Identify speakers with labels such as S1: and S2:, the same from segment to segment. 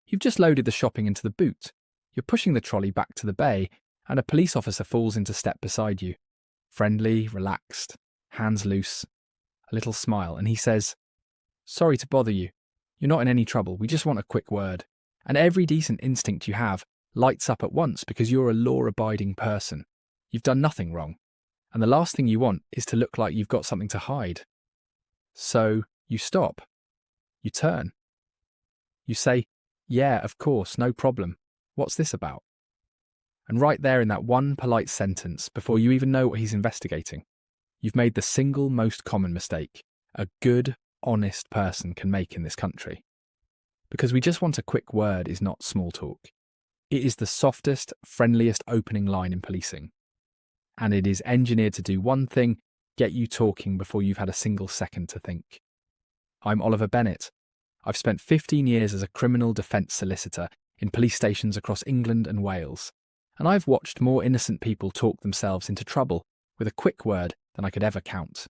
S1: You've just loaded the shopping into the boot. You're pushing the trolley back to the bay, and a police officer falls into step beside you. Friendly, relaxed, hands loose, a little smile, and he says, "Sorry to bother you. You're not in any trouble. We just want a quick word." And every decent instinct you have lights up at once because you're a law-abiding person. You've done nothing wrong. And the last thing you want is to look like you've got something to hide. So you stop. You turn. You say, "Yeah, of course, no problem. What's this about?" And right there in that one polite sentence, before you even know what he's investigating, you've made the single most common mistake a good, honest person can make in this country. Because we just want a quick word is not small talk. It is the softest, friendliest opening line in policing. And it is engineered to do one thing, get you talking before you've had a single second to think. I'm Oliver Bennett. I've spent 15 years as a criminal defence solicitor in police stations across England and Wales, and I've watched more innocent people talk themselves into trouble with a quick word than I could ever count.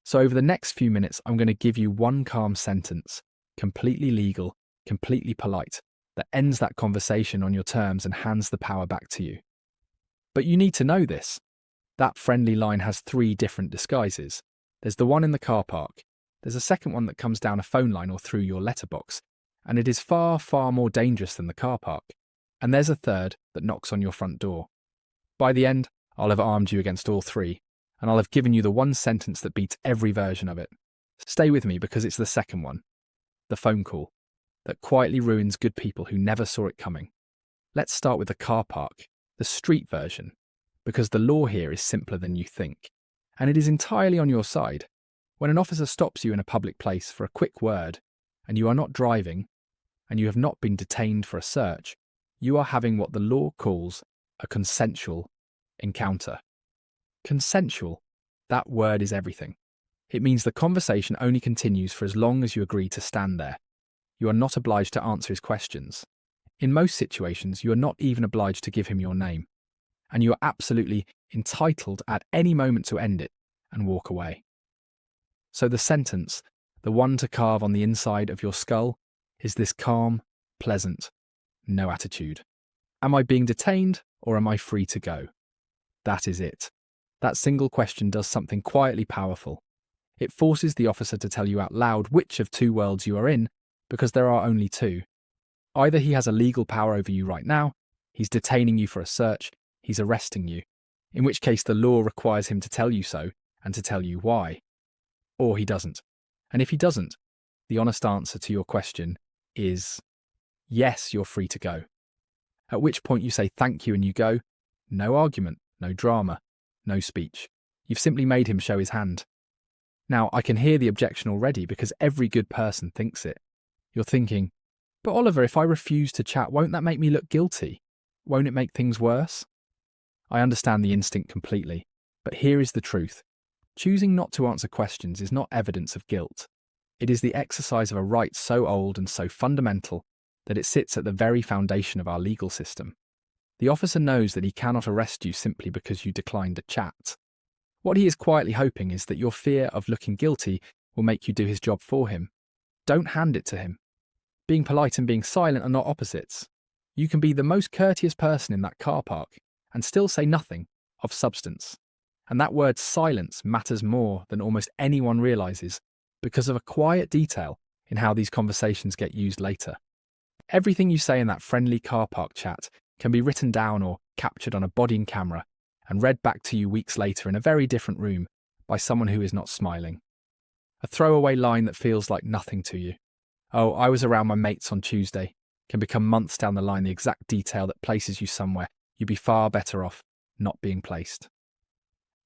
S1: So over the next few minutes, I'm going to give you one calm sentence, completely legal, completely polite, that ends that conversation on your terms and hands the power back to you. But you need to know this. That friendly line has 3 different disguises. There's the one in the car park. There's a second one that comes down a phone line or through your letterbox, and it is far, far more dangerous than the car park. And there's a third that knocks on your front door. By the end, I'll have armed you against all 3, and I'll have given you the one sentence that beats every version of it. Stay with me because it's the second one, the phone call, that quietly ruins good people who never saw it coming. Let's start with the car park, the street version, because the law here is simpler than you think, and it is entirely on your side. When an officer stops you in a public place for a quick word, and you are not driving, and you have not been detained for a search, you are having what the law calls a consensual encounter. Consensual, that word is everything. It means the conversation only continues for as long as you agree to stand there. You are not obliged to answer his questions. In most situations, you are not even obliged to give him your name. And you are absolutely entitled at any moment to end it and walk away. So the sentence, the one to carve on the inside of your skull, is this calm, pleasant, no attitude. Am I being detained or am I free to go? That is it. That single question does something quietly powerful. It forces the officer to tell you out loud which of 2 worlds you are in, because there are only 2. Either he has a legal power over you right now, he's detaining you for a search, he's arresting you, in which case the law requires him to tell you so and to tell you why. Or he doesn't. And if he doesn't, the honest answer to your question is, yes, you're free to go. At which point you say thank you and you go. No argument, no drama, no speech. You've simply made him show his hand. Now, I can hear the objection already because every good person thinks it. You're thinking, but Oliver, if I refuse to chat, won't that make me look guilty? Won't it make things worse? I understand the instinct completely, but here is the truth. Choosing not to answer questions is not evidence of guilt. It is the exercise of a right so old and so fundamental that it sits at the very foundation of our legal system. The officer knows that he cannot arrest you simply because you declined a chat. What he is quietly hoping is that your fear of looking guilty will make you do his job for him. Don't hand it to him. Being polite and being silent are not opposites. You can be the most courteous person in that car park and still say nothing of substance. And that word silence matters more than almost anyone realises because of a quiet detail in how these conversations get used later. Everything you say in that friendly car park chat can be written down or captured on a bodying camera and read back to you weeks later in a very different room by someone who is not smiling. A throwaway line that feels like nothing to you. Oh, I was around my mates on Tuesday can become months down the line the exact detail that places you somewhere you'd be far better off not being placed.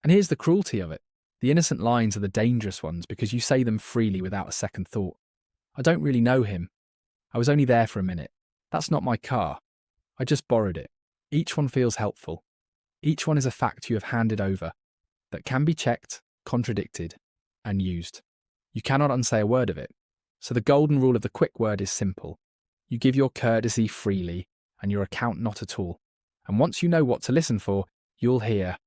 S1: And here's the cruelty of it. The innocent lines are the dangerous ones because you say them freely without a second thought. I don't really know him. I was only there for a minute. That's not my car. I just borrowed it. Each one feels helpful. Each one is a fact you have handed over that can be checked, contradicted, and used. You cannot unsay a word of it. So the golden rule of the quick word is simple. You give your courtesy freely and your account not at all. And once you know what to listen for, you'll hear,